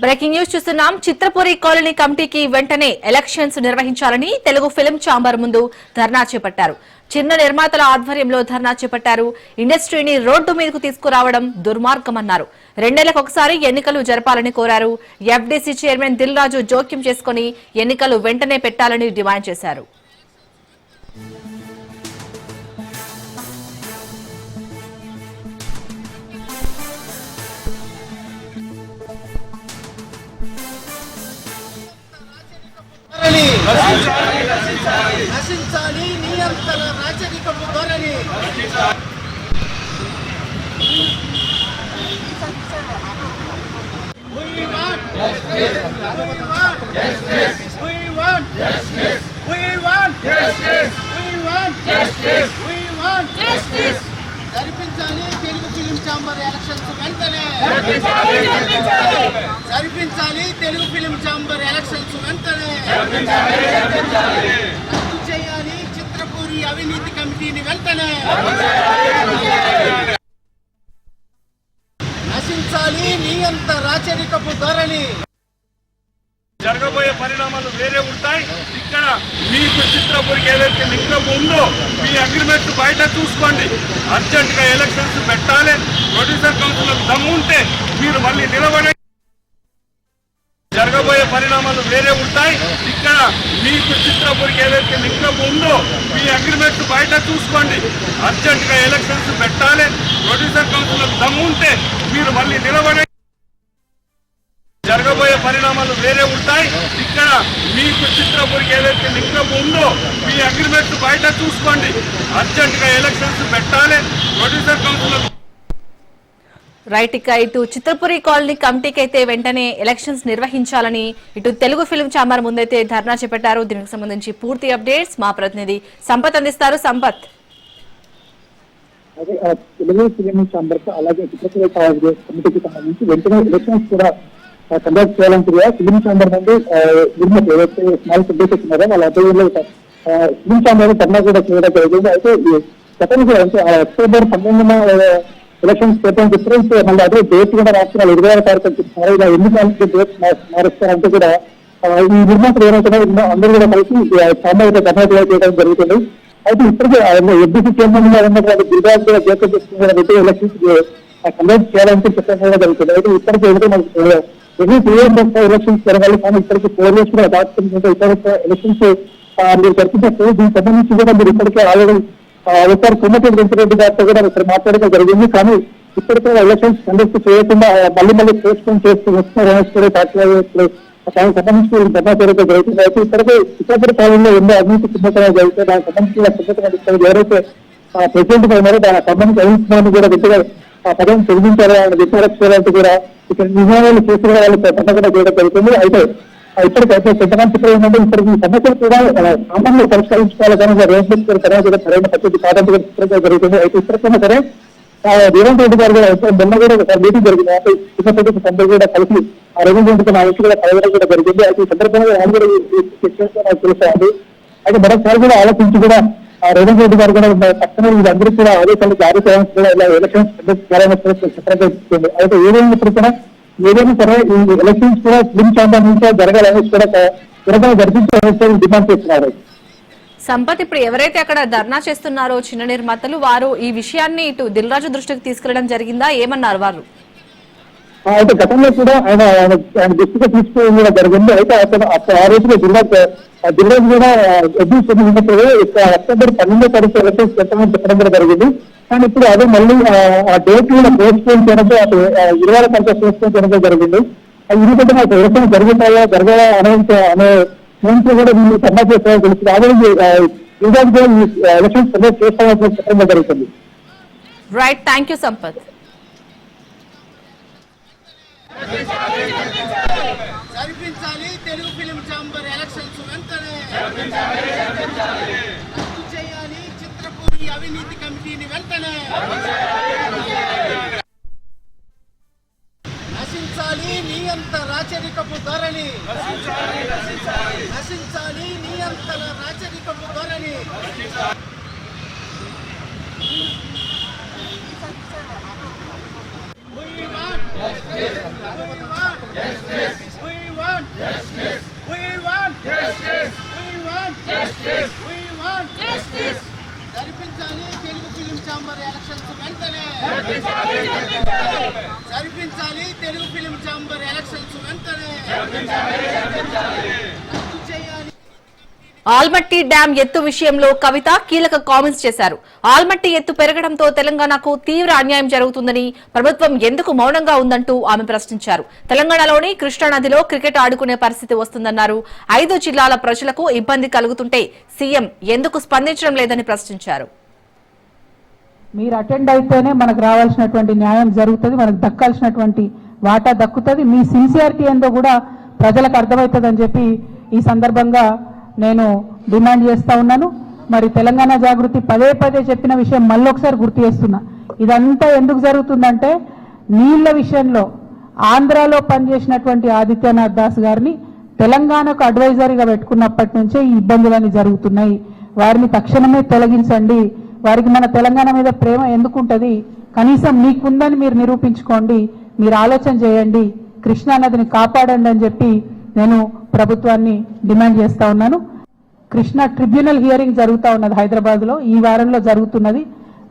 Breaking news చూస్తున్నాం. Chitrapuri colony కమిటీకి వెంటనే ఎలక్షన్స్ నిర్వహించాలని తెలుగు ఫిల్మ్ ఛాంబర్ ముందు ధర్నా చేపట్టారు. చిన్న నిర్మాతల ఆధ్వర్యంలో ధర్నా చేపట్టారు. ఇండస్ట్రీని రోడ్డు మీదకు తీసుకురావడం దుర్మార్గమన్నారు. 2 నెలలకు ఒకసారి ఎన్నికలు జరపాలని కోరారు. ఎఫ్డీసీ చైర్మన్ దిల్ రాజు జోక్యం చేసుకుని ఎన్నికలు వెంటనే పెట్టాలని డిమాండ్ చేశారు. నశించాలి నియంత్రణ రాజరికపు ధోరణి. జరిపించాలి తెలుగు ఫిల్మ్ ఛాంబర్ ఎలక్షన్స్ వెంటనే. జరిపించాలి తెలుగు ఫిల్మ్ ఛాంబర్ ఎలక్షన్స్ వెంటనే. రద్దు చేయాలి చిత్రపూరి అవినీతి కమిటీని వెంటనే. నశించాలి నియంత రాచరికపు ధోరణి. జరగబోయే పరిణామాలు వేరే ఉంటాయి. ఇక్కడ మీకు చిత్రపూరికి ఏదైతే లింకం ఉందో మీ అగ్రిమెంట్ బయట చూసుకోండి. అర్జెంట్ గా ఎలక్షన్స్ పెట్టాలి. ప్రొడ్యూసర్ కౌన్సిల్ దమ్ము ఉంటే మీరు మళ్ళీ నిలబడే. జరగబోయే పరిణామాలు వేరే ఉంటాయి. ఇక్కడ మీకు చిత్రపూరికి ఏదైతే లింకం ఉందో మీ అగ్రిమెంట్ బయట చూసుకోండి. అర్జెంట్ గా ఎలక్షన్స్ పెట్టాలి. ప్రొడ్యూసర్ కౌన్సిల్ దమ్ము ఉంటే మీరు మళ్ళీ నిలబడే. జరగబోయే పరిణామాలు వేరే ఉంటాయి. ఇక్కడ మీకు చిత్రపూరికి ఏదైతే లింకం ఉందో మీ అగ్రిమెంట్ బయట చూసుకోండి. అర్జెంట్ గా ఎలక్షన్స్ పెట్టాలి. Producer council right. ఇక ఇటు చిత్రపురి కాలనీ కమిటీకి అయితే వెంటనే ఎలక్షన్స్ నిర్వహించాలని ఇటు తెలుగు ఫిల్మ్ ఛాంబర్ ముందైతే ధర్నా చేపట్టారు. దీనికి సంబంధించి పూర్తి అప్డేట్స్ మా ప్రతినిధి సంపత్ అందిస్తారు. సంపత్, తెలుగు ఫిల్మ్ ఛాంబర్ అలాగే చిత్రపురి కమిటీకి సంబంధించి వెంటనే ఎలక్షన్స్ కూడా కండక్ట్ చేయాలని ఫిల్మ్ ఛాంబర్ నుండి నిర్మతి ఏదైతే స్మాల్ సబ్జెక్ట్ ఉన్నారో వాళ్ళ ఆధ్వర్యంలో ఫిల్మ్ ఛాంబర్ ధర్నా కూడా చేయడం జరిగింది. అయితే గతంలో అంటే అక్టోబర్ 12న ఎలక్షన్స్ పెట్టడం డిఫరెన్స్ మళ్ళీ అదే డేట్ కూడా రాష్ట్రాలు 26వ తారీఖు చెప్తున్నారు. ఇలా ఎన్నికలకి డేట్ మారుస్తారంటే కూడా ఈ నిర్మాతలు ఏమైతే అందరూ కూడా కలిసి ఛాంబర్ అయితే ధర్నా చేయడం జరుగుతుంది. అయితే ఇప్పటికే ఎఫ్డీసీ చైర్మన్ గా ఉన్నటువంటి గిరిరాజ్ కూడా జోక్యం చేసుకున్న ఎలక్షన్స్ కండక్ట్ చేయాలంటే చెప్పడం జరుగుతుంది. అయితే ఇప్పటికే ఏదైతే మనకు ఎలక్షన్స్ జరగాలి, కానీ ఇప్పటికీ 4 years కూడా దాటుతుంటే ఇతర ఎలక్షన్స్ మీరు జరిపినట్టు దీనికి సంబంధించి కూడా మీరు ఇప్పటికే ఆల్రెడీ ఒకసారి కొమ్మటి వెంకటరెడ్డి గారితో కూడా ఇక్కడ మాట్లాడడం జరిగింది. కానీ ఇప్పటికే ఎలక్షన్స్ కండక్ట్ చేయకుండా మళ్ళీ పోస్ట్పోన్ చేస్తూ వస్తున్నారు. దానికి సంబంధించి ధర్నా చేయడం జరుగుతుంది. అయితే ఇప్పటికే చిత్రపూరి కాలంలో ఎన్నో అవినీతి కుంభకోణాలు జరిగితే దానికి సంబంధించిన ఎవరైతే ప్రెసిడెంట్ గా ఉన్నారో దానికి సంబంధించి అవినీతి కూడా గట్టిగా పదం తొలగించారు ఆయన విచారించాలంటే కూడా ఇక్కడ నిర్ణయాలు చేసిన వాళ్ళు ధర్నా కూడా చేయడం జరుగుతుంది. అయితే ఇప్పటికైతే కొంతమంది చిత్రం ఏంటంటే ఇప్పటికి సమస్యలు కూడా సామాన్యంగా పరిష్కరించుకోవాలి, కానీ రేపు తర్వాత కూడా సరైన పద్ధతి కాదంటే చిత్రంగా జరుగుతుంది. అయితే ఇప్పటికైనా సరే రేవంత్ రెడ్డి గారు కూడా మొన్న కూడా ఒకసారి మీటింగ్ జరిగింది. అయితే చిన్నప్పటి సందర్భం కూడా కలిసి రేవంత్ రెడ్డికి నా వ్యక్తి కూడా కలవడం కూడా జరిగింది. అయితే ఈ సందర్భంగా ఆయన కూడా నాకు తెలుసు. అయితే మరొకసారి కూడా ఆలోచించి కూడా రేవంత్ రెడ్డి గారు కూడా పక్కన వీళ్ళందరూ కూడా ఆదేశాలు జారీ చేయాలని కూడా ఇలా ఎలక్షన్స్ కండక్ట్ చేయాలని చిత్రంగా ఇస్తుంది. అయితే ఏదైనప్పుడు కూడా ఏదైనా సరే ఈ ఎలక్షన్స్ కూడా ఫిల్మ్ ఛాంబర్ నుంచి జరగాలని కూడా త్వరగా జరిపించాలని డిమాండ్ చేస్తున్నారు. సంపత్, ఇప్పుడు ఎవరైతే అక్కడ ధర్నా చేస్తున్నారో చిన్న నిర్మాతలు, వారు ఈ విషయాన్ని ఇటు దిల్ రాజు దృష్టికి తీసుకెళ్లడం జరిగిందా? ఏమన్నారు వారు? అయితే గతంలో కూడా ఆయన దృష్టిగా తీసుకోవడం జరిగింది. అయితే అతను ఆ రోజులో దిల్రాజు కూడా ఎడ్యుకేషన్ ఉన్నప్పుడు అక్టోబర్ 12వ తారీఖు ఎలక్షన్స్ పెట్టమని చెప్పడం కూడా జరిగింది. కానీ ఇప్పుడు అదే మళ్ళీ ఆ డేట్ కూడా పోస్ట్పోన్ చేయడంతో అటు 20వ తారీఖు పోస్ట్పోన్ చేయడం జరిగింది. ఎందుకంటే నాకు ఎలక్షన్ జరుగుతాయా జరగాలా అనే ముందు కూడా వీళ్ళు ధర్నా చేస్తామని తెలుస్తుంది. అదే దిల్రాజు కూడా ఈ ఎలక్షన్స్ కండక్ట్ చేస్తామని చెప్పడం జరుగుతుంది. Right, thank you Sampath. జరిపించాలి తెలుగు ఫిల్మ్ ఛాంబర్ ఎలక్షన్స్ వెంటనే. రద్దు చేయాలి చిత్రపూరి అవినీతి కమిటీని వెంటనే. నశించాలి నియంత రాచరికపు ధోరణి. నశించాలి నియంత్రణ రాచరికపు ధోరణి. We want We want justice. We want justice. We want justice. We want justice. జరిపించాలి తెలుగు ఫిలిం ఛాంబర్ ఎలక్షన్స్ వెంటనే. జరిపించాలి తెలుగు ఫిలిం ఛాంబర్ ఎలక్షన్స్ వెంటనే. రద్దు చేయాలి. ఆల్మట్టి డ్యాం ఎత్తు విషయంలో కవిత కీలక కామెంట్స్ చేశారు. ఆల్మట్టి ఎత్తు పెరగడంతో తెలంగాణకు తీవ్ర అన్యాయం జరుగుతుందని ప్రభుత్వం ఎందుకు మౌనంగా ఉందంటూ ఆమె ప్రశ్నించారు. తెలంగాణలోని కృష్ణానదిలో క్రికెట్ ఆడుకునే పరిస్థితి వస్తుందన్నారు. 5 జిల్లాల ప్రజలకు ఇబ్బంది కలుగుతుంటే సీఎం ఎందుకు స్పందించడం లేదని ప్రశ్నించారు. మీరు అటెండ్ అయితేనే మనకు రావాల్సినటువంటి న్యాయం జరుగుతుంది, మనకు దక్కాల్సినటువంటి వాటా దక్కుతుంది. మీ సిన్సియారిటీ ఏందో కూడా ప్రజలకు అర్థమవుతుందని చెప్పి ఈ సందర్భంగా నేను డిమాండ్ చేస్తా ఉన్నాను. మరి తెలంగాణ జాగృతి పదే చెప్పిన విషయం మళ్ళొకసారి గుర్తు చేస్తున్నా. ఇదంతా ఎందుకు జరుగుతుందంటే నీళ్ల విషయంలో ఆంధ్రాలో పనిచేసినటువంటి ఆదిత్యనాథ్ దాస్ గారిని తెలంగాణకు అడ్వైజరీగా పెట్టుకున్నప్పటి నుంచే ఈ ఇబ్బందులన్నీ జరుగుతున్నాయి. వారిని తక్షణమే తొలగించండి. వారికి మన తెలంగాణ మీద ప్రేమ ఎందుకుంటది? కనీసం మీకుందని మీరు నిరూపించుకోండి, మీరు ఆలోచన చేయండి, కృష్ణానదిని కాపాడండి అని చెప్పి నేను ప్రభుత్వాన్ని డిమాండ్ చేస్తా ఉన్నాను. కృష్ణా ట్రిబ్యునల్ హియరింగ్ జరుగుతూ ఉన్నది హైదరాబాద్ లో, ఈ వారంలో జరుగుతున్నది.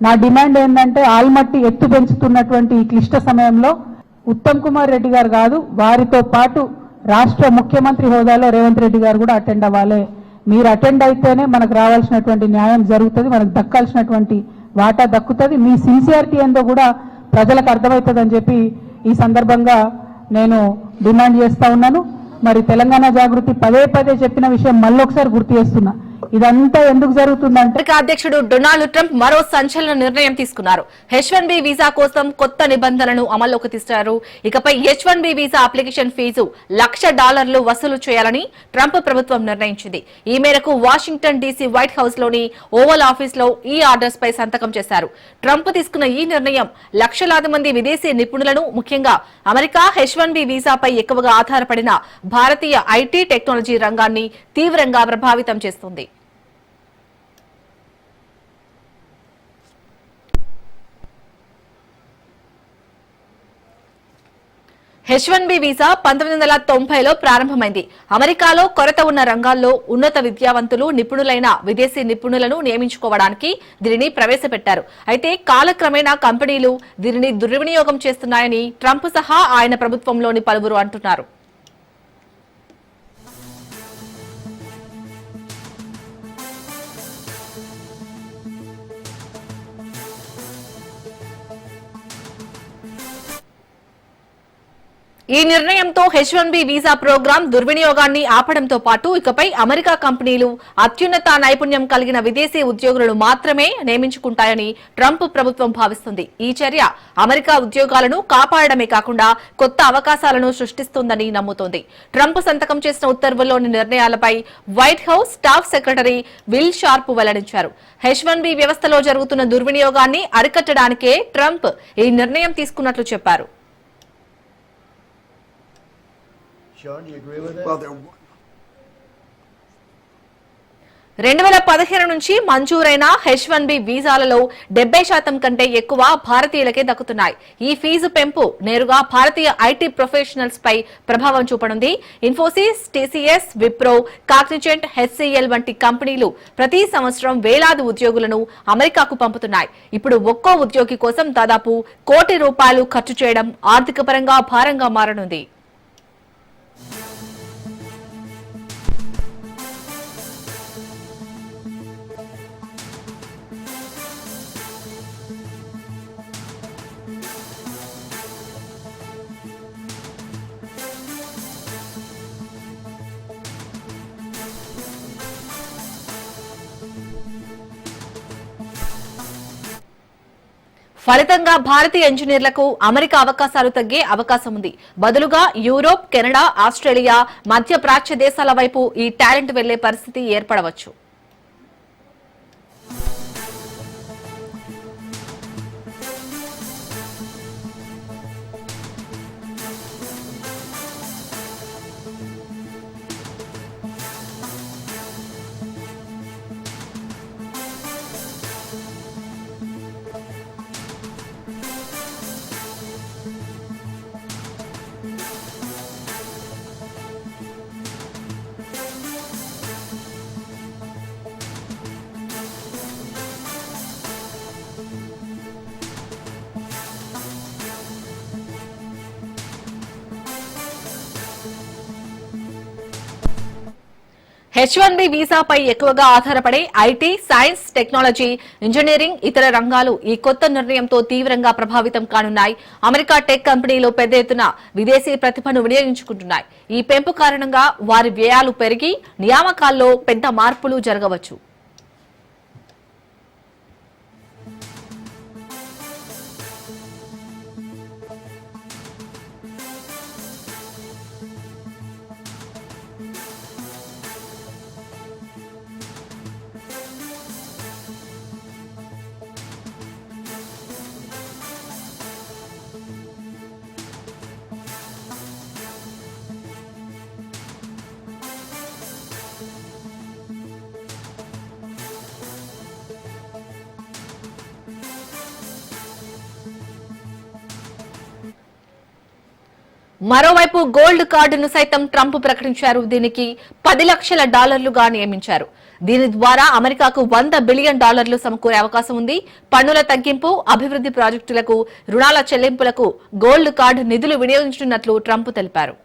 నా డిమాండ్ ఏంటంటే ఆల్మట్టి ఎత్తు పెంచుతున్నటువంటి ఈ క్లిష్ట సమయంలో ఉత్తమ్ కుమార్ రెడ్డి గారు కాదు, వారితో పాటు రాష్ట్ర ముఖ్యమంత్రి హోదాలో రేవంత్ రెడ్డి గారు కూడా అటెండ్ అవ్వాలి. మీరు అటెండ్ అయితేనే మనకు రావాల్సినటువంటి న్యాయం జరుగుతుంది, మనకు దక్కాల్సినటువంటి వాటా దక్కుతుంది. మీ సిన్సియారిటీ ఏందో కూడా ప్రజలకు అర్థమవుతుంది అని చెప్పి ఈ సందర్భంగా నేను డిమాండ్ చేస్తా ఉన్నాను. మరి తెలంగాణ జాగృతి పదే చెప్పిన విషయం మళ్ళొకసారి గుర్తు చేస్తున్నా. ఇదంతా ఎందుకు జరుగుతుందంటే అమెరికా అధ్యక్షుడు డొనాల్డ్ ట్రంప్ మరో సంచలన నిర్ణయం తీసుకున్నారు. H1B వీసా కోసం కొత్త నిబంధనలను అమల్లోకి తెచ్చారు. ఇకపై H1B వీసా అప్లికేషన్ ఫీజు $1,00,000 వసూలు చేయాలని ట్రంప్ ప్రభుత్వం నిర్ణయించింది. ఈ మేరకు వాషింగ్టన్ డీసీ వైట్ హౌస్ లోని ఓవల్ ఆఫీస్ లో ఈ ఆర్డర్స్ పై సంతకం చేశారు. ట్రంప్ తీసుకున్న ఈ నిర్ణయం లక్షలాది మంది విదేశీ నిపుణులను, ముఖ్యంగా అమెరికా H1B వీసాపై ఎక్కువగా ఆధారపడిన భారతీయ ఐటీ టెక్నాలజీ రంగాన్ని తీవ్రంగా ప్రభావితం చేస్తుంది. H1B వీసా 1990లో ప్రారంభమైంది. అమెరికాలో కొరత ఉన్న రంగాల్లో ఉన్నత విద్యావంతులు, నిపుణులైన విదేశీ నిపుణులను నియమించుకోవడానికి దీనిని ప్రవేశపెట్టారు. అయితే కాలక్రమేణా కంపెనీలు దీనిని దుర్వినియోగం చేస్తున్నాయని ట్రంప్ సహా ఆయన ప్రభుత్వంలోని పలువురు అంటున్నారు. ఈ నిర్ణయంతో H1B వీసా ప్రోగ్రాం దుర్వినియోగాన్ని ఆపడంతో పాటు ఇకపై అమెరికా కంపెనీలు అత్యున్నత నైపుణ్యం కలిగిన విదేశీ ఉద్యోగులను మాత్రమే నియమించుకుంటాయని ట్రంప్ ప్రభుత్వం భావిస్తుంది. ఈ చర్య అమెరికా ఉద్యోగాలను కాపాడమే కాకుండా కొత్త అవకాశాలను సృష్టిస్తుందని నమ్ముతోంది. ట్రంప్ సంతకం చేసిన ఉత్తర్వుల్లోని నిర్ణయాలపై White House staff secretary Will Scharf వెల్లడించారు. H1B వ్యవస్థలో జరుగుతున్న దుర్వినియోగాన్ని అరికట్టడానికే ట్రంప్ ఈ నిర్ణయం తీసుకున్నట్లు చెప్పారు. Sean, you agree with it? Well, there. 2015 నుంచి మంజూరైన H1B వీసాలలో 70% కంటే ఎక్కువ భారతీయులకే దక్కుతున్నాయి. ఈ ఫీజు పెంపు నేరుగా భారతీయ ఐటీ ప్రొఫెషనల్స్ పై ప్రభావం చూపనుంది. ఇన్ఫోసిస్, టీసీఎస్, విప్రో, కాగ్నిజెంట్, HCL వంటి కంపెనీలు ప్రతి సంవత్సరం వేలాది ఉద్యోగులను అమెరికాకు పంపుతున్నాయి. ఇప్పుడు ఒక్కో ఉద్యోగి కోసం దాదాపు ₹1 కోటి ఖర్చు చేయడం ఆర్థిక పరంగా భారంగా మారనుంది. ఫలితంగా భారతీయ ఇంజనీర్లకు అమెరికా అవకాశాలు తగ్గే అవకాశం ఉంది. బదులుగా యూరోప్, కెనడా, ఆస్ట్రేలియా, మధ్య ప్రాచ్య దేశాల వైపు ఈ టాలెంట్ వెళ్లే పరిస్థితి ఏర్పడవచ్చు. H1B వీసాపై ఎక్కువగా ఆధారపడే ఐటీ, సైన్స్, టెక్నాలజీ, ఇంజనీరింగ్, ఇతర రంగాలు ఈ కొత్త నిర్ణయంతో తీవ్రంగా ప్రభావితం కానున్నాయి. అమెరికా టెక్ కంపెనీలు పెద్ద ఎత్తున విదేశీ ప్రతిభను వినియోగించుకుంటున్నాయి. ఈ పెంపు కారణంగా వారి వ్యయాలు పెరిగి నియామకాల్లో పెద్ద మార్పులు జరగవచ్చు. మరోవైపు గోల్డ్ కార్డును సైతం ట్రంప్ ప్రకటించారు. దీనికి $10 లక్షల నియమించారు. దీని ద్వారా అమెరికాకు $100 బిలియన్ సమకూరే అవకాశం ఉంది. పన్నుల తగ్గింపు, అభివృద్ధి ప్రాజెక్టులకు, రుణాల చెల్లింపులకు గోల్డ్ కార్డు నిధులు వినియోగించనున్నట్లు ట్రంప్ తెలిపారు.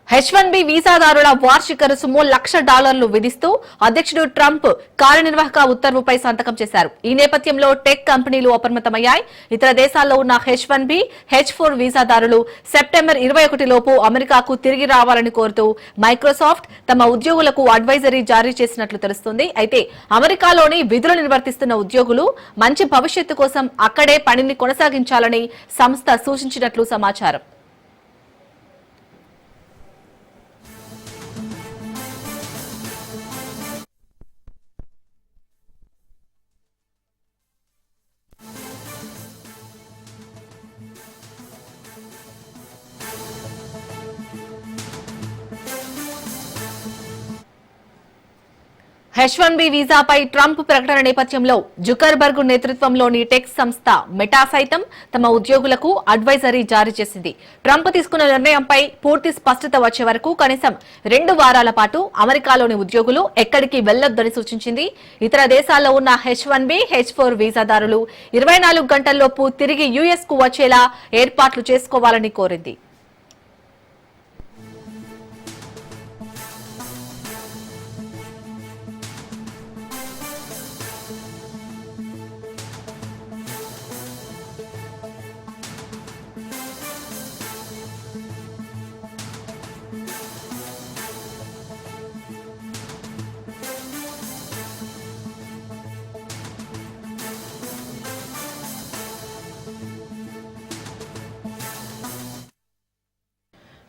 H1B వీసాదారుల వార్షిక రుసుము $1,00,000 విధిస్తూ అధ్యక్షుడు ట్రంప్ కార్యనిర్వాహక ఉత్తర్వుపై సంతకం చేశారు. ఈ నేపథ్యంలో టెక్ కంపెనీలు అప్రమత్తమయ్యాయి. ఇతర దేశాల్లో ఉన్న H1B, H4 వీసాదారులు సెప్టెంబర్ 21 లోపు అమెరికాకు తిరిగి రావాలని కోరుతూ మైక్రోసాఫ్ట్ తమ ఉద్యోగులకు అడ్వైజరీ జారీ చేసినట్లు తెలుస్తోంది. అయితే అమెరికాలోని విధులు నిర్వర్తిస్తున్న ఉద్యోగులు మంచి భవిష్యత్తు కోసం అక్కడే పనిని కొనసాగించాలని సంస్థ సూచించినట్లు సమాచారం. H1B వీసాపై ట్రంప్ ప్రకటన నేపథ్యంలో జుకర్బర్గ్ నేతృత్వంలోని టెక్ సంస్థ మెటా సైతం తమ ఉద్యోగులకు అడ్వైజరీ జారీ చేసింది. ట్రంప్ తీసుకున్న నిర్ణయంపై పూర్తి స్పష్టత వచ్చే వరకు కనీసం 2 వారాల పాటు అమెరికాలోని ఉద్యోగులు ఎక్కడికి వెళ్లొద్దని సూచించింది. ఇతర దేశాల్లో ఉన్న H1B, H4 వీసాదారులు 24 గంటల్లోపు తిరిగి యుఎస్ కు వచ్చేలా ఏర్పాట్లు చేసుకోవాలని కోరింది.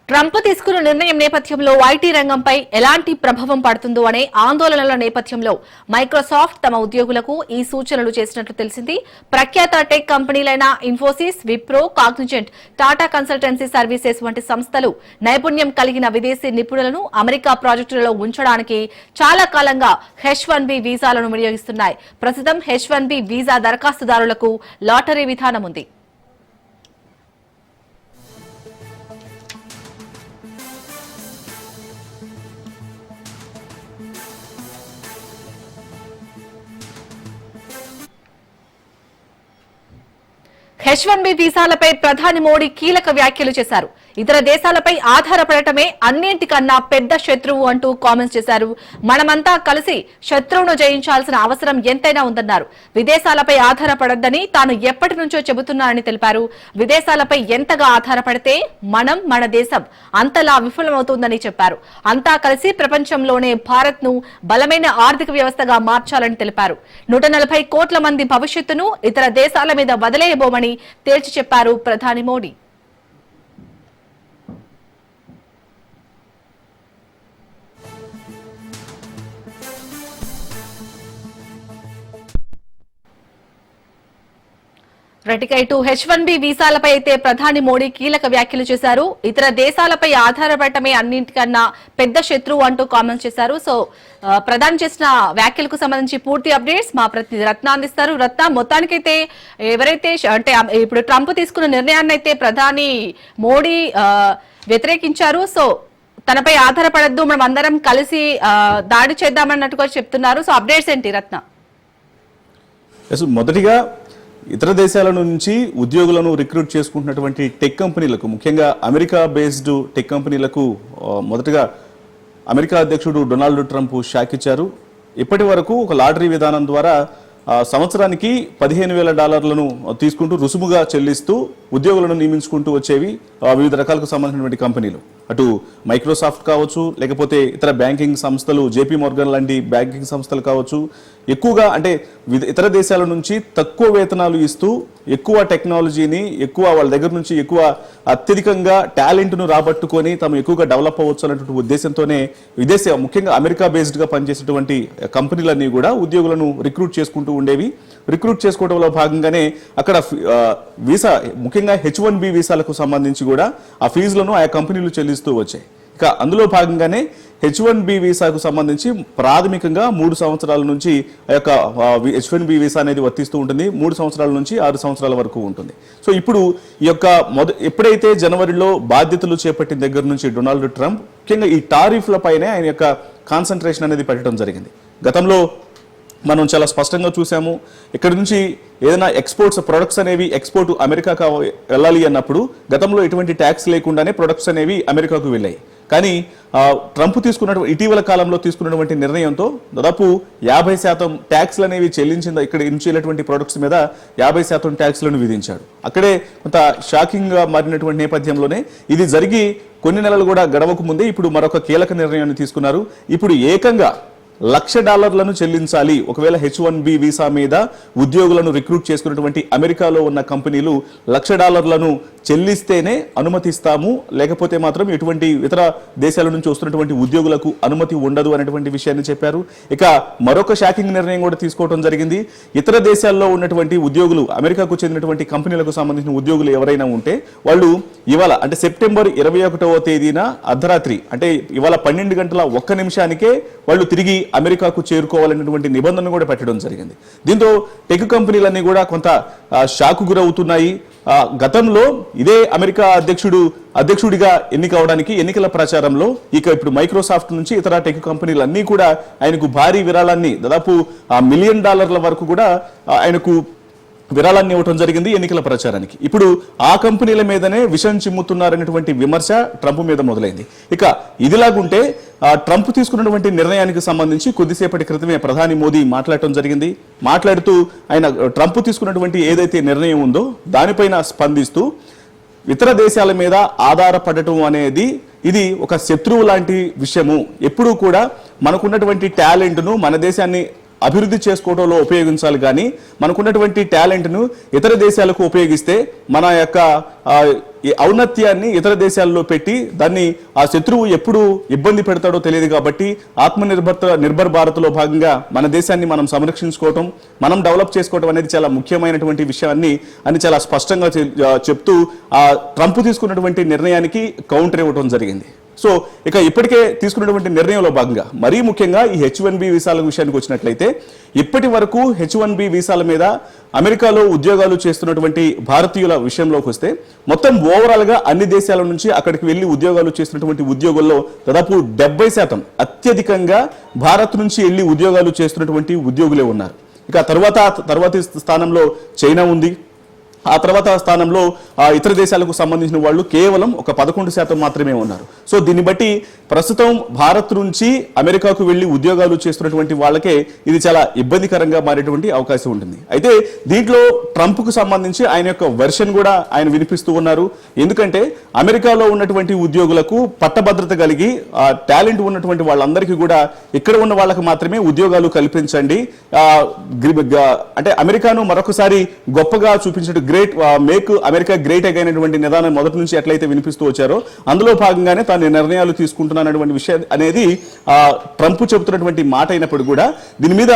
ట్రంప్ తీసుకున్న నిర్ణయం నేపథ్యంలో ఐటీ రంగంపై ఎలాంటి ప్రభావం పడుతుందో అనే ఆందోళనల నేపథ్యంలో మైక్రోసాఫ్ట్ తమ ఉద్యోగులకు ఈ సూచనలు చేసినట్లు తెలిసింది. ప్రఖ్యాత టెక్ కంపెనీలైన Infosys, Wipro, Cognizant, Tata Consultancy Services వంటి సంస్థలు నైపుణ్యం కలిగిన విదేశీ నిపుణులను అమెరికా ప్రాజెక్టులలో ఉంచడానికి చాలా కాలంగా H1B వీసాలను వినియోగిస్తున్నాయి. ప్రస్తుతం H1B వీసా దరఖాస్తుదారులకు లాటరీ విధానం ఉంది. H1B వీసాలపై ప్రధాని మోడీ కీలక వ్యాఖ్యలు చేశారు. ఇతర దేశాలపై ఆధారపడటమే అన్నింటికన్నా పెద్ద శత్రువు అంటూ కామెంట్స్ చేశారు. మనమంతా కలిసి శత్రువును జయించాల్సిన అవసరం ఎంతైనా ఉందన్నారు. విదేశాలపై ఆధారపడొద్దని తాను ఎప్పటి నుంచో చెబుతున్నానని తెలిపారు. విదేశాలపై ఎంతగా ఆధారపడితే మన దేశం అంతలా విఫలమవుతుందని చెప్పారు. అంతా కలిసి ప్రపంచంలోనే భారత్ ను బలమైన ఆర్థిక వ్యవస్థగా మార్చాలని తెలిపారు. 140 కోట్ల మంది భవిష్యత్తును ఇతర దేశాల మీద వదిలేయబోమని తేల్చి చెప్పారు ప్రధాని మోడీ. ఇటు H1B వీసాలపై అయితే ప్రధాని మోడీ కీలక వ్యాఖ్యలు చేశారు. ఇతర దేశాలపై ఆధారపడటమే అన్నింటికన్నా పెద్ద శత్రువు అంటూ కామెంట్స్ చేశారు. సో ప్రధాని చేసిన వ్యాఖ్యలకు సంబంధించి పూర్తి అప్డేట్స్ మా ప్రతినిధి రత్న అందిస్తారు. రత్న, మొత్తానికైతే ఎవరైతే అంటే ఇప్పుడు ట్రంప్ తీసుకున్న నిర్ణయాన్ని అయితే ప్రధాని మోడీ వ్యతిరేకించారు. సో తనపై ఆధారపడద్దు, మనం అందరం కలిసి దాడి చేద్దామన్నట్టుగా చెప్తున్నారు. సో అప్డేట్స్ ఏంటి రత్న? అసలు మొదటిగా ఇతర దేశాల నుంచి ఉద్యోగులను రిక్రూట్ చేసుకుంటున్నటువంటి టెక్ కంపెనీలకు, ముఖ్యంగా అమెరికా బేస్డ్ టెక్ కంపెనీలకు మొదటగా అమెరికా అధ్యక్షుడు డొనాల్డ్ ట్రంప్ షాక్ ఇచ్చారు. ఇప్పటి వరకు ఒక లాటరీ విధానం ద్వారా సంవత్సరానికి $15,000 తీసుకుంటూ రుసుముగా చెల్లిస్తూ ఉద్యోగులను నియమించుకుంటూ వచ్చేవి వివిధ రకాలకు సంబంధించినటువంటి కంపెనీలు. అటు మైక్రోసాఫ్ట్ కావచ్చు, లేకపోతే ఇతర బ్యాంకింగ్ సంస్థలు, జేపీ మోర్గన్ లాంటి బ్యాంకింగ్ సంస్థలు కావచ్చు, ఎక్కువగా అంటే ఇతర దేశాల నుంచి తక్కువ వేతనాలు ఇస్తూ ఎక్కువ టెక్నాలజీని, ఎక్కువ వాళ్ళ దగ్గర నుంచి ఎక్కువ అత్యధికంగా టాలెంట్ను రాబట్టుకొని తాము ఎక్కువగా డెవలప్ అవ్వచ్చు అన్నటువంటి ఉద్దేశంతోనే ముఖ్యంగా అమెరికా బేస్డ్గా పనిచేసేటువంటి కంపెనీలన్నీ కూడా ఉద్యోగులను రిక్రూట్ చేసుకుంటూ ఉండేవి. రిక్రూట్ చేసుకోవడంలో భాగంగానే అక్కడ వీసా, ముఖ్యంగా H1B వీసాలకు సంబంధించి కూడా ఆ ఫీజులను ఆయా కంపెనీలు చెల్లిస్తూ వచ్చాయి. ఇక అందులో భాగంగానే H1B వీసాకు సంబంధించి ప్రాథమికంగా 3 సంవత్సరాల నుంచి ఆ యొక్క H1B వీసా అనేది వర్తిస్తూ ఉంటుంది. 3 సంవత్సరాల నుంచి 6 సంవత్సరాల వరకు ఉంటుంది. సో ఇప్పుడు ఈ యొక్క ఎప్పుడైతే జనవరిలో బాధ్యతలు చేపట్టిన దగ్గర నుంచి డొనాల్డ్ ట్రంప్ ముఖ్యంగా ఈ టారిఫ్ల పైనే ఆయన యొక్క కాన్సన్ట్రేషన్ అనేది పెట్టడం జరిగింది. గతంలో మనం చాలా స్పష్టంగా చూసాము, ఇక్కడ నుంచి ఏదైనా ఎక్స్పోర్ట్స్ ప్రొడక్ట్స్ అనేవి ఎక్స్పోర్ట్ అమెరికాకు వెళ్ళాలి అన్నప్పుడు గతంలో ఎటువంటి ట్యాక్స్ లేకుండానే ప్రొడక్ట్స్ అనేవి అమెరికాకు వెళ్ళాయి. కానీ ట్రంప్ ఇటీవల కాలంలో తీసుకున్నటువంటి నిర్ణయంతో దాదాపు 50% ట్యాక్స్లు అనేవి చెల్లించింది. ఇక్కడ నుంచి వెళ్ళేటువంటి ప్రొడక్ట్స్ మీద 50% ట్యాక్స్లను విధించాడు. అక్కడే కొంత షాకింగ్గా మారినటువంటి నేపథ్యంలోనే ఇది జరిగి కొన్ని నెలలు కూడా గడవక ముందే ఇప్పుడు మరొక కీలక నిర్ణయాన్ని తీసుకున్నారు. ఇప్పుడు ఏకంగా $1,00,000 చెల్లించాలి. ఒకవేళ H1B వీసా మీద ఉద్యోగులను రిక్రూట్ చేసుకున్నటువంటి అమెరికాలో ఉన్న కంపెనీలు $1,00,000 చెల్లిస్తేనే అనుమతిస్తాము, లేకపోతే మాత్రం ఎటువంటి ఇతర దేశాల నుంచి వస్తున్నటువంటి ఉద్యోగులకు అనుమతి ఉండదు అనేటువంటి విషయాన్ని చెప్పారు. ఇక మరొక షాకింగ్ నిర్ణయం కూడా తీసుకోవడం జరిగింది. ఇతర దేశాల్లో ఉన్నటువంటి ఉద్యోగులు, అమెరికాకు చెందినటువంటి కంపెనీలకు సంబంధించిన ఉద్యోగులు ఎవరైనా ఉంటే వాళ్ళు ఇవాళ అంటే సెప్టెంబర్ 21వ తేదీన అర్ధరాత్రి అంటే ఇవాళ 12 గంటల 1 నిమిషానికే వాళ్ళు తిరిగి అమెరికాకు చేరుకోవాలనేటువంటి నిబంధన కూడా పెట్టడం జరిగింది. దీంతో టెక్ కంపెనీలన్నీ కూడా కొంత షాకు గురవుతున్నాయి. గతంలో ఇదే అమెరికా అధ్యక్షుడిగా ఎన్నికవడానికి ఎన్నికల ప్రచారంలో ఇప్పుడు మైక్రోసాఫ్ట్ నుంచి ఇతర టెక్ కంపెనీలన్నీ కూడా ఆయనకు భారీ విరాళాన్ని దాదాపు $1 మిలియన్ వరకు కూడా ఆయనకు విరాళాన్ని ఇవ్వడం జరిగింది ఎన్నికల ప్రచారానికి. ఇప్పుడు ఆ కంపెనీల మీదనే విషం చిమ్ముతున్నారనేటువంటి విమర్శ ట్రంప్ మీద మొదలైంది. ఇక ఇదిలాగుంటే ట్రంప్ తీసుకున్నటువంటి నిర్ణయానికి సంబంధించి కొద్దిసేపటి క్రితమే ప్రధాని మోదీ మాట్లాడటం జరిగింది. మాట్లాడుతూ ఆయన ట్రంప్ తీసుకున్నటువంటి ఏదైతే నిర్ణయం ఉందో దానిపైన స్పందిస్తూ ఇతర దేశాల మీద ఆధారపడటం అనేది ఇది ఒక శత్రువు లాంటి విషయము. ఎప్పుడూ కూడా మనకున్నటువంటి టాలెంట్ను మన దేశాన్ని అభివృద్ధి చేసుకోవడంలో ఉపయోగించాలి, కానీ మనకున్నటువంటి టాలెంట్ను ఇతర దేశాలకు ఉపయోగిస్తే మన యొక్క ఔన్నత్యాన్ని ఇతర దేశాల్లో పెట్టి దాన్ని ఆ శత్రువు ఎప్పుడు ఇబ్బంది పెడతాడో తెలియదు. కాబట్టి నిర్భర్ భారత్లో భాగంగా మన దేశాన్ని మనం సంరక్షించుకోవటం, మనం డెవలప్ చేసుకోవటం అనేది చాలా ముఖ్యమైనటువంటి విషయాన్ని చాలా స్పష్టంగా చెప్తూ ట్రంప్ తీసుకున్నటువంటి నిర్ణయానికి కౌంటర్ ఇవ్వడం జరిగింది. సో ఇక ఇప్పటికే తీసుకున్నటువంటి నిర్ణయంలో భాగంగా మరీ ముఖ్యంగా ఈ H1B వీసాల విషయానికి వచ్చినట్లయితే ఇప్పటి వరకు H1B వీసాల మీద అమెరికాలో ఉద్యోగాలు చేస్తున్నటువంటి భారతీయుల విషయంలోకి వస్తే మొత్తం ఓవరాల్గా అన్ని దేశాల నుంచి అక్కడికి వెళ్ళి ఉద్యోగాలు చేస్తున్నటువంటి ఉద్యోగుల్లో దాదాపు 70% అత్యధికంగా భారత్ నుంచి వెళ్ళి ఉద్యోగాలు చేస్తున్నటువంటి ఉద్యోగులే ఉన్నారు. ఇక తర్వాతి స్థానంలో చైనా ఉంది. ఆ తర్వాత స్థానంలో ఇతర దేశాలకు సంబంధించిన వాళ్ళు కేవలం ఒక 11% మాత్రమే ఉన్నారు. సో దీన్ని బట్టి ప్రస్తుతం భారత్ నుంచి అమెరికాకు వెళ్ళి ఉద్యోగాలు చేస్తున్నటువంటి వాళ్ళకే ఇది చాలా ఇబ్బందికరంగా మారేటువంటి అవకాశం ఉంటుంది. అయితే దీంట్లో ట్రంప్కు సంబంధించి ఆయన యొక్క వెర్షన్ కూడా ఆయన వినిపిస్తూ ఉన్నారు. ఎందుకంటే అమెరికాలో ఉన్నటువంటి ఉద్యోగులకు పట్టభద్రత కలిగి టాలెంట్ ఉన్నటువంటి వాళ్ళందరికీ కూడా ఇక్కడ ఉన్న వాళ్ళకి మాత్రమే ఉద్యోగాలు కల్పించండి, అంటే అమెరికాను మరొకసారి గొప్పగా చూపించడం, మేక్ అమెరికా గ్రేట్ అయినటువంటి నిదానం మొదటి నుంచి ఎట్లయితే వినిపిస్తూ వచ్చారో అందులో భాగంగానే తాను నిర్ణయాలు తీసుకుంటున్నటువంటి విషయం అనేది ట్రంప్ చెబుతున్నటువంటి మాట అయినప్పుడు కూడా దీని మీద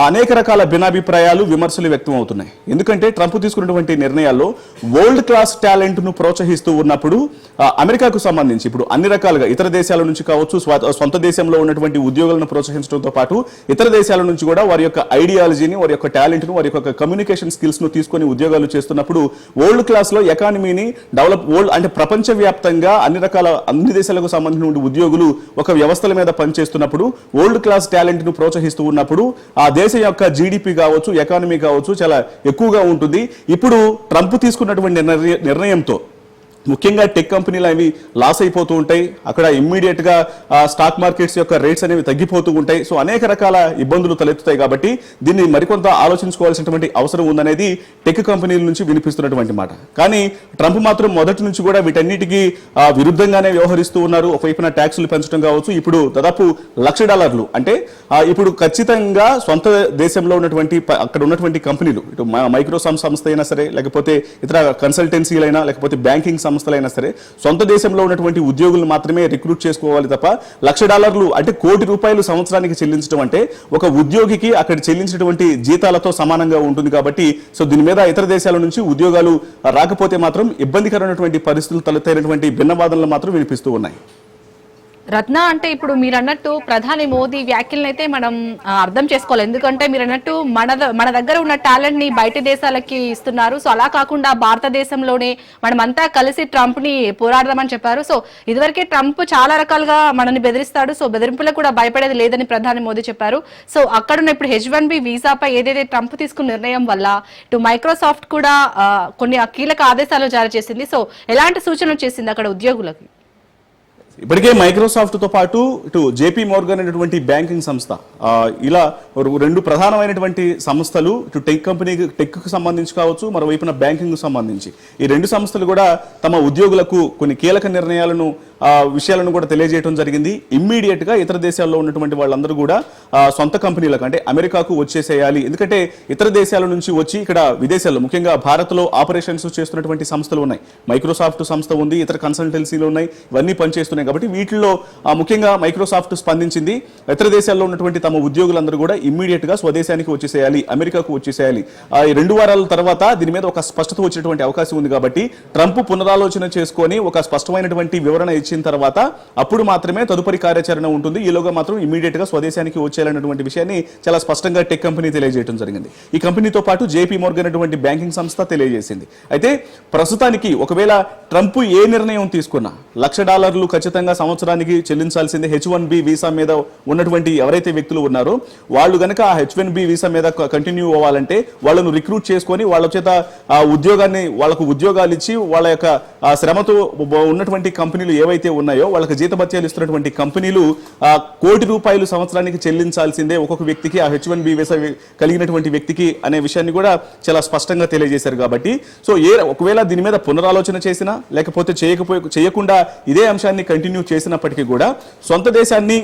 అనేక రకాల భిన్నాభిప్రాయాలు, విమర్శలు వ్యక్తం అవుతున్నాయి. ఎందుకంటే ట్రంప్ తీసుకున్నటువంటి నిర్ణయాల్లో వరల్డ్ క్లాస్ టాలెంట్ ను ప్రోత్సహిస్తూ ఉన్నప్పుడు అమెరికాకు సంబంధించి ఇప్పుడు అన్ని రకాలుగా ఇతర దేశాల నుంచి కావచ్చు, సొంత దేశంలో ఉన్నటువంటి ఉద్యోగులను ప్రోత్సహించడంతో పాటు ఇతర దేశాల నుంచి కూడా వారి యొక్క ఐడియాలజీని, వారి యొక్క టాలెంట్ ను, వారి యొక్క కమ్యూనికేషన్ స్కిల్స్ ను తీసుకొని ఉద్యోగాలు చేస్తున్న పనిచేస్తున్నప్పుడు వరల్డ్ క్లాస్ లో ఎకానమీని అంటే ప్రపంచవ్యాప్తంగా అన్ని దేశాలకు సంబంధించిన ఉద్యోగులు ఒక వ్యవస్థల మీద పనిచేస్తున్నప్పుడు వరల్డ్ క్లాస్ టాలెంట్ ను ప్రోత్సహిస్తూ ఉన్నప్పుడు ఆ దేశం యొక్క జీడిపి కావచ్చు, ఎకానమీ కావచ్చు చాలా ఎక్కువగా ఉంటుంది. ఇప్పుడు ట్రంప్ తీసుకున్నటువంటి నిర్ణయంతో ముఖ్యంగా టెక్ కంపెనీలు అవి లాస్ అయిపోతూ ఉంటాయి. అక్కడ ఇమ్మీడియట్ గా స్టాక్ మార్కెట్స్ యొక్క రేట్స్ అనేవి తగ్గిపోతూ ఉంటాయి. సో అనేక రకాల ఇబ్బందులు తలెత్తుతాయి. కాబట్టి దీన్ని మరికొంత ఆలోచించుకోవాల్సినటువంటి అవసరం ఉందనేది టెక్ కంపెనీల నుంచి వినిపిస్తున్నటువంటి మాట. కానీ ట్రంప్ మాత్రం మొదటి నుంచి కూడా వీటన్నిటికీ విరుద్ధంగానే వ్యవహరిస్తూ ఉన్నారు. ఒకవైపున ట్యాక్సులు పెంచడం కావచ్చు, ఇప్పుడు దాదాపు $1,00,000 అంటే ఇప్పుడు ఖచ్చితంగా సొంత దేశంలో ఉన్నటువంటి అక్కడ ఉన్నటువంటి కంపెనీలు, ఇటు మైక్రోసాఫ్ట్ సంస్థ అయినా సరే, లేకపోతే ఇతర కన్సల్టెన్సీలైనా, లేకపోతే బ్యాంకింగ్ సంస్థలైనా సరే, సొంత దేశంలో ఉన్నటువంటి ఉద్యోగులను మాత్రమే రిక్రూట్ చేసుకోవాలి తప్ప $1,00,000 అంటే ₹1,00,00,000 సంవత్సరానికి చెల్లించడం అంటే ఒక ఉద్యోగికి అక్కడ చెల్లించినటువంటి జీతాలతో సమానంగా ఉంటుంది. కాబట్టి సో దీని మీద ఇతర దేశాల నుంచి ఉద్యోగాలు రాకపోతే మాత్రం ఇబ్బందికరమైనటువంటి పరిస్థితులు తలెత్తైనటువంటి భిన్నవాదనలు మాత్రం వినిపిస్తూ ఉన్నాయి. రత్న, అంటే ఇప్పుడు మీరు అన్నట్టు ప్రధాని మోదీ వ్యాఖ్యలను అయితే మనం అర్థం చేసుకోవాలి. ఎందుకంటే మీరు అన్నట్టు మన దగ్గర ఉన్న టాలెంట్ ని బయట దేశాలకి ఇస్తున్నారు. సో అలా కాకుండా భారతదేశంలోనే మనమంతా కలిసి ట్రంప్ ని పోరాడదామని చెప్పారు. సో ఇదివరకే ట్రంప్ చాలా రకాలుగా మనల్ని బెదిరిస్తాడు. సో బెదిరింపులకు కూడా భయపడేది లేదని ప్రధాని మోదీ చెప్పారు. సో అక్కడున్న ఇప్పుడు H-1B వీసాపై ఏదైతే ట్రంప్ తీసుకున్న నిర్ణయం వల్ల ఇటు మైక్రోసాఫ్ట్ కూడా కొన్ని కీలక ఆదేశాలు జారీ చేసింది. సో ఎలాంటి సూచనలు చేసింది అక్కడ ఉద్యోగులకి? ఇప్పటికే మైక్రోసాఫ్ట్ తో పాటు ఇటు JP Morgan అనేటువంటి బ్యాంకింగ్ సంస్థ, ఇలా రెండు ప్రధానమైనటువంటి సంస్థలు, ఇటు టెక్ కు సంబంధించి కావచ్చు, మరోవైపున బ్యాంకింగ్ కు సంబంధించి ఈ రెండు సంస్థలు కూడా తమ ఉద్యోగులకు కొన్ని కీలక నిర్ణయాలను విషయాలను కూడా తెలియజేయడం జరిగింది. ఇమ్మీడియట్ గా ఇతర దేశాల్లో ఉన్నటువంటి వాళ్ళందరూ కూడా సొంత కంపెనీలకు అంటే అమెరికాకు వచ్చేసేయాలి. ఎందుకంటే ఇతర దేశాల నుంచి వచ్చి ఇక్కడ విదేశాల్లో ముఖ్యంగా భారత్ లో ఆపరేషన్స్ చేస్తున్నటువంటి సంస్థలు ఉన్నాయి. మైక్రోసాఫ్ట్ సంస్థ ఉంది, ఇతర కన్సల్టెన్సీలు ఉన్నాయి, ఇవన్నీ పనిచేస్తున్నాయి. కాబట్టి వీటిల్లో ముఖ్యంగా మైక్రోసాఫ్ట్ స్పందించింది. ఇతర దేశాల్లో ఉన్నటువంటి తమ ఉద్యోగులందరూ కూడా ఇమ్మీడియట్ గా స్వదేశానికి వచ్చేసేయాలి, అమెరికాకు వచ్చేసేయాలి. ఈ 2 వారాల తర్వాత దీని మీద ఒక స్పష్టత వచ్చేటువంటి అవకాశం ఉంది. కాబట్టి ట్రంప్ పునరాలోచన చేసుకొని ఒక స్పష్టమైనటువంటి వివరణ ఇచ్చిన తర్వాత అప్పుడు మాత్రమే తదుపరి కార్యాచరణ ఉంటుంది. ఈలోగా మాత్రం ఇమ్మీడియట్ గా స్వదేశానికి వచ్చేయాలన్నటువంటి విషయాన్ని చాలా స్పష్టంగా టెక్ కంపెనీ తెలియజేయడం జరిగింది. ఈ కంపెనీతో పాటు JP Morgan అనేటువంటి బ్యాంకింగ్ సంస్థ తెలియజేసింది. అయితే ప్రస్తుతానికి ఒకవేళ ట్రంప్ ఏ నిర్ణయం తీసుకున్నా $1,00,000 ఖచ్చితంగా సంవత్సరానికి చెల్లించాల్సిందే. H-1B వీసా మీద ఉన్నటువంటి ఎవరైతే వ్యక్తులు ఉన్నారో వాళ్ళు గనక ఆ H-1B వీసా మీద కంటిన్యూ అవ్వాలంటే వాళ్ళను రిక్రూట్ చేసుకొని వాళ్ళ చేత ఆ వాళ్ళకు ఉద్యోగాలు ఇచ్చి వాళ్ళ యొక్క శ్రమతో ఉన్నటువంటి కంపెనీలు ఏవైతే ఉన్నాయో వాళ్ళకి జీతభత్యాలు ఇస్తున్నటువంటి కంపెనీలు ₹1,00,00,000 సంవత్సరానికి చెల్లించాల్సిందే ఒక్కొక్క వ్యక్తికి, ఆ H-1B వీసా కలిగినటువంటి వ్యక్తికి అనే విషయాన్ని కూడా చాలా స్పష్టంగా తెలియజేశారు. కాబట్టి సో ఒకవేళ దీని మీద పునరాలోచన చేసినా లేకపోతే చేయకుండా ఇదే అంశాన్ని కంటిన్యూ చేసినప్పటికీ కూడా సొంత దేశాన్ని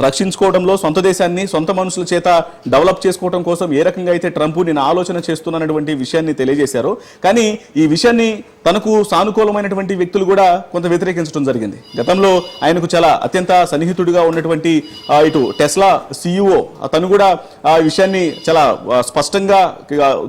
రక్షించుకోవడంలో, సొంత దేశాన్ని సొంత మనుషుల చేత డెవలప్ చేసుకోవడం కోసం ఏ రకంగా అయితే ట్రంప్ నేను ఆలోచన చేస్తున్నటువంటి విషయాన్ని తెలియజేశారో, కానీ ఈ విషయాన్ని తనకు సానుకూలమైనటువంటి వ్యక్తులు కూడా కొంత వ్యతిరేకించడం జరిగింది. గతంలో ఆయనకు చాలా అత్యంత సన్నిహితుడిగా ఉన్నటువంటి ఇటు టెస్లా CEO అతను కూడా ఆ విషయాన్ని చాలా స్పష్టంగా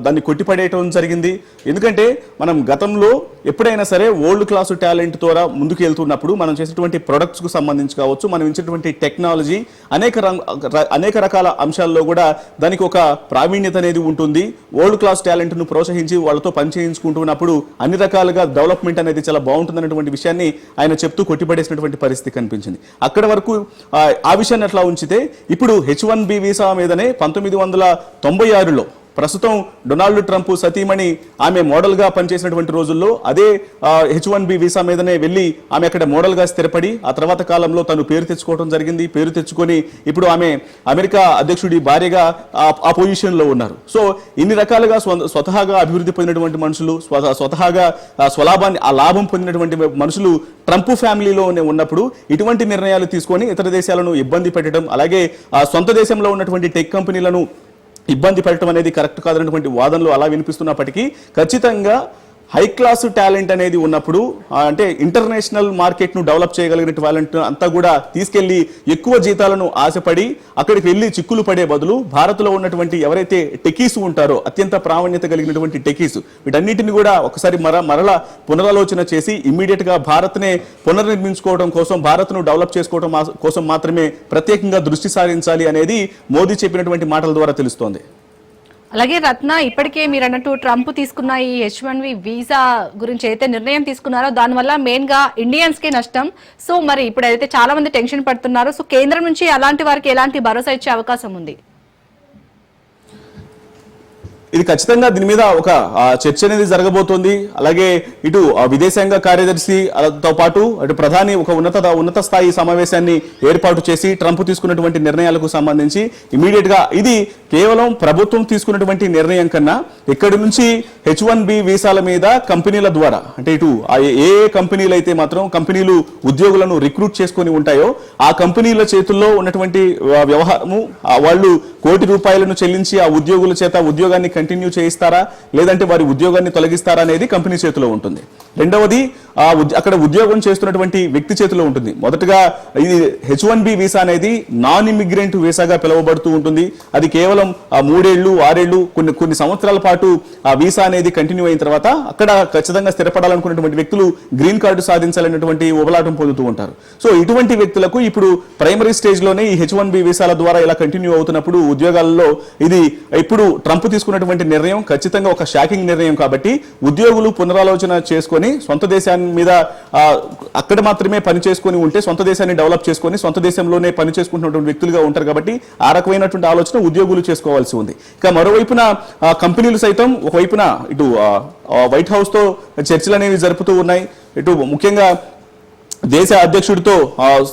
దాన్ని కొట్టిపడేయటం జరిగింది. ఎందుకంటే మనం గతంలో ఎప్పుడైనా సరే వరల్డ్ క్లాస్ టాలెంట్ ద్వారా ముందుకు వెళ్తున్నప్పుడు మనం చేసేటువంటి ప్రొడక్ట్స్కు సంబంధించి కావచ్చు, మనం ఇచ్చేటువంటి టెక్నాలజీ అనేక రకాల అంశాల్లో కూడా దానికి ఒక ప్రావీణ్యత అనేది ఉంటుంది. వరల్డ్ క్లాస్ టాలెంట్ ను ప్రోత్సహించి వాళ్ళతో పనిచేయించుకుంటున్నప్పుడు అన్ని రకాలుగా డెవలప్మెంట్ అనేది చాలా బాగుంటుందన్నటువంటి విషయాన్ని ఆయన చెప్తూ కొట్టిపడేసినటువంటి పరిస్థితి కనిపించింది. అక్కడ వరకు ఆ విషయాన్ని అట్లా ఉంచితే ఇప్పుడు H-1B వీసా మీదనే 1996లో ప్రస్తుతం డొనాల్డ్ ట్రంప్ సతీమణి ఆమె మోడల్ గా పనిచేసినటువంటి రోజుల్లో అదే H-1B వీసా మీదనే వెళ్ళి ఆమె అక్కడ మోడల్ గా స్థిరపడి ఆ తర్వాత కాలంలో తను పేరు తెచ్చుకోవడం జరిగింది. పేరు తెచ్చుకొని ఇప్పుడు ఆమె అమెరికా అధ్యక్షుడి భార్యగా ఆ పొజిషన్ లో ఉన్నారు. సో ఇన్ని రకాలుగా స్వతహాగా అభివృద్ధి పొందినటువంటి మనుషులు, స్వతహాగా లాభం పొందినటువంటి మనుషులు ట్రంప్ ఫ్యామిలీలోనే ఉన్నప్పుడు ఇటువంటి నిర్ణయాలు తీసుకొని ఇతర దేశాలను ఇబ్బంది పెట్టడం, అలాగే సొంత దేశంలో ఉన్నటువంటి టెక్ కంపెనీలను ఇబ్బంది పెట్టడం అనేది కరెక్ట్ కాదన్నటువంటి వాదనలు అలా వినిపిస్తున్నప్పటికీ ఖచ్చితంగా హై క్లాస్ టాలెంట్ అనేది ఉన్నప్పుడు అంటే ఇంటర్నేషనల్ మార్కెట్ను డెవలప్ చేయగలిగిన టాలెంట్ అంతా కూడా తీసుకెళ్లి ఎక్కువ జీతాలను ఆశపడి అక్కడికి వెళ్ళి చిక్కులు పడే బదులు భారత్లో ఉన్నటువంటి ఎవరైతే టెకీస్ ఉంటారో అత్యంత ప్రావీణ్యత కలిగినటువంటి టెకీస్ వీటన్నిటిని కూడా ఒకసారి మరలా పునరాలోచన చేసి ఇమ్మీడియట్ గా భారత్నే పునర్నిర్మించుకోవడం కోసం, భారత్ను డెవలప్ చేసుకోవడం కోసం మాత్రమే ప్రత్యేకంగా దృష్టి సారించాలి అనేది మోదీ చెప్పినటువంటి మాటల ద్వారా తెలుస్తోంది. అలాగే రత్న, ఇప్పటికే మీరు అన్నట్టు ట్రంప్ తీసుకున్న ఈ H1B వీసా గురించి అయితే నిర్ణయం తీసుకున్నారో దానివల్ల మెయిన్ గా ఇండియన్స్ కి నష్టం. సో మరి ఇప్పుడు అయితే చాలా మంది టెన్షన్ పడుతున్నారు. సో కేంద్రం నుంచి అలాంటి వారికి ఎలాంటి భరోసా ఇచ్చే అవకాశం ఉంది? ఇది ఖచ్చితంగా దీని మీద ఒక చర్చ అనేది జరగబోతోంది. అలాగే ఇటు విదేశాంగ కార్యదర్శి తో పాటు అటు ప్రధాని ఒక ఉన్నత స్థాయి సమావేశాన్ని ఏర్పాటు చేసి ట్రంప్ తీసుకున్నటువంటి నిర్ణయాలకు సంబంధించి ఇమీడియట్ గా ఇది కేవలం ప్రభుత్వం తీసుకున్నటువంటి నిర్ణయం కన్నా ఇక్కడి నుంచి H1B వీసాల మీద కంపెనీల ద్వారా, అంటే ఇటు ఏ కంపెనీలు అయితే మాత్రం కంపెనీలు ఉద్యోగులను రిక్రూట్ చేసుకొని ఉంటాయో ఆ కంపెనీల చేతుల్లో ఉన్నటువంటి వ్యవహారము, వాళ్ళు ₹1,00,00,000 చెల్లించి ఆ ఉద్యోగుల చేత ఉద్యోగాన్ని కంటిన్యూ చేయిస్తారా లేదంటే వారి ఉద్యోగాన్ని తొలగిస్తారా అనేది కంపెనీ చేతిలో ఉంటుంది. రెండవది అక్కడ ఉద్యోగం చేస్తున్నటువంటి వ్యక్తి చేతిలో ఉంటుంది. మొదటగా ఇది H1B వీసా అనేది నాన్ ఇమిగ్రెంట్ వీసాగా పిలువబడుతూ ఉంటుంది. అది కేవలం 3 ఏళ్లు 6 ఏళ్లు కొన్ని సంవత్సరాల పాటు ఆ వీసా అనేది కంటిన్యూ అయిన తర్వాత అక్కడ ఖచ్చితంగా స్థిరపడాలనుకున్నటువంటి వ్యక్తులు గ్రీన్ కార్డు సాధించాలనేటువంటి ఉబలాటం పొందుతూ ఉంటారు. సో ఇటువంటి వ్యక్తులకు ఇప్పుడు ప్రైమరీ స్టేజ్ లోనే ఈ H1B వీసాల ద్వారా ఇలా కంటిన్యూ అవుతున్నప్పుడు ఉద్యోగాలలో ఇది ఇప్పుడు ట్రంప్ తీసుకున్నటువంటి నిర్ణయం ఖచ్చితంగా ఒక షాకింగ్ నిర్ణయం. కాబట్టి ఉద్యోగులు పునరాలోచన చేసుకొని సొంత దేశాన్ని మీద అక్కడ మాత్రమే పని చేసుకొని ఉంటే సొంత దేశాన్ని డెవలప్ చేసుకొని సొంత దేశంలోనే పని చేసుకుంటున్నటువంటి వ్యక్తులుగా ఉంటారు. కాబట్టి ఆ రకమైనటువంటి ఆలోచన ఉద్యోగులు చేసుకోవాల్సి ఉంది. ఇక మరోవైపున కంపెనీలు సైతం ఒకవైపున ఇటు వైట్ హౌస్ తో చర్చలు అనేవి జరుపుతూ ఉన్నాయి. ఇటు ముఖ్యంగా దేశ అధ్యక్షుడితో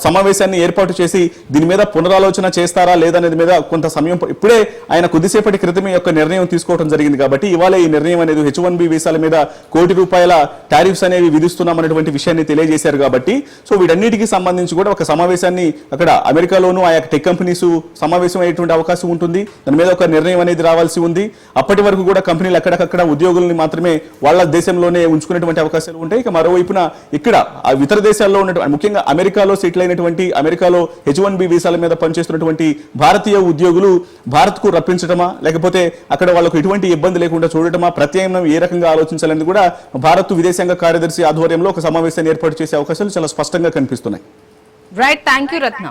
సమావేశాన్ని ఏర్పాటు చేసి దీని మీద పునరాలోచన చేస్తారా లేదనేది మీద కొంత సమయం ఇప్పుడే ఆయన కొద్దిసేపటి క్రితమే యొక్క నిర్ణయం తీసుకోవడం జరిగింది. కాబట్టి ఇవాళ ఈ నిర్ణయం అనేది H1B వీసాల మీద ₹1,00,00,000 టారిఫ్స్ అనేవి విధిస్తున్నామనేటువంటి విషయాన్ని తెలియజేశారు. కాబట్టి సో వీటన్నిటికీ సంబంధించి కూడా ఒక సమావేశాన్ని అక్కడ అమెరికాలోనూ ఆయా టెక్ కంపెనీస్ సమావేశం అయ్యేటువంటి అవకాశం ఉంటుంది. దాని మీద ఒక నిర్ణయం అనేది రావాల్సి ఉంది. అప్పటి వరకు కూడా కంపెనీలు అక్కడక్కడ ఉద్యోగుల్ని మాత్రమే వాళ్ళ దేశంలోనే ఉంచుకునేటువంటి అవకాశాలు ఉంటాయి. ఇక మరోవైపున ఇక్కడ ఇతర దేశాల్లో ముఖ్యంగా అమెరికాలో సెటిల్ అయినటువంటి అమెరికాలో H1B వీసాల మీద పనిచేస్తున్నటువంటి భారతీయ ఉద్యోగులు భారత్ కు రప్పించడమా లేకపోతే అక్కడ వాళ్ళకు ఎటువంటి ఇబ్బంది లేకుండా చూడటమా, ప్రత్యామ్నాయం ఏ రకంగా ఆలోచించాలనేది కూడా భారత్ విదేశాంగ కార్యదర్శి ఆధ్వర్యంలో ఒక సమావేశాన్ని ఏర్పాటు చేసే అవకాశాలు చాలా స్పష్టంగా కనిపిస్తున్నాయి. Right, thank you Ratna.